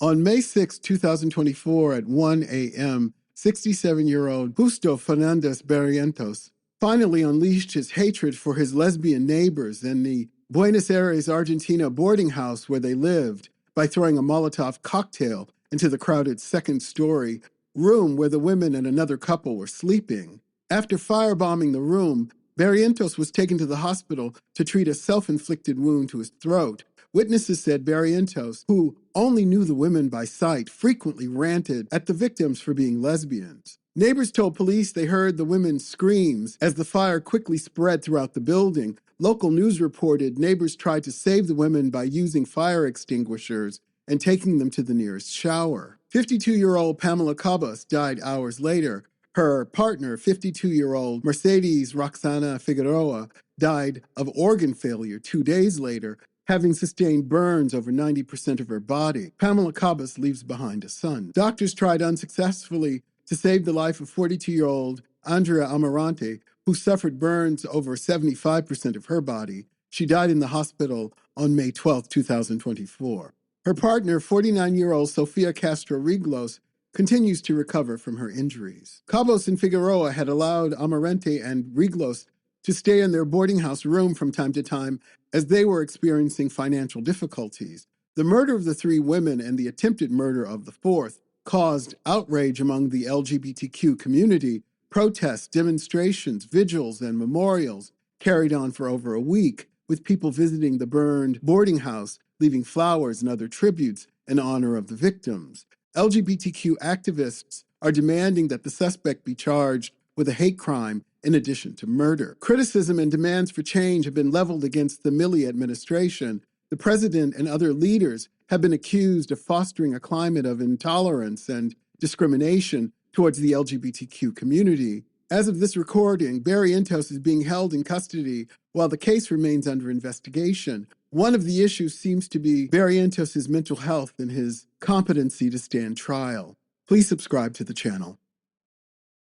On May 6, 2024 at 1 a.m., 67-year-old Justo Fernandez Barrientos finally unleashed his hatred for his lesbian neighbors in the Buenos Aires, Argentina boarding house where they lived by throwing a Molotov cocktail into the crowded second-story room where the women and another couple were sleeping. After firebombing the room, Barrientos was taken to the hospital to treat a self-inflicted wound to his throat. Witnesses said Barrientos, who only knew the women by sight, frequently ranted at the victims for being lesbians. Neighbors told police they heard the women's screams as the fire quickly spread throughout the building. Local news reported neighbors tried to save the women by using fire extinguishers and taking them to the nearest shower. 52-year-old Pamela Cabas died hours later. Her partner, 52-year-old Mercedes Roxana Figueroa, died of organ failure 2 days later, having sustained burns over 90% of her body. Pamela Cabas leaves behind a son. Doctors tried unsuccessfully to save the life of 42-year-old Andrea Amarante, who suffered burns over 75% of her body. She died in the hospital on May 12, 2024. Her partner, 49-year-old Sofia Castro Riglos, continues to recover from her injuries. Cabos and Figueroa had allowed Amarante and Riglos to stay in their boarding house room from time to time as they were experiencing financial difficulties. The murder of the 3 women and the attempted murder of the 4th caused outrage among the LGBTQ community. Protests, demonstrations, vigils, and memorials carried on for over a week, with people visiting the burned boarding house, leaving flowers and other tributes in honor of the victims. LGBTQ activists are demanding that the suspect be charged with a hate crime in addition to murder. Criticism and demands for change have been leveled against the Milley administration. The president and other leaders have been accused of fostering a climate of intolerance and discrimination towards the LGBTQ community. As of this recording, Barrientos is being held in custody while the case remains under investigation. One of the issues seems to be Barrientos' mental health and his competency to stand trial. Please subscribe to the channel.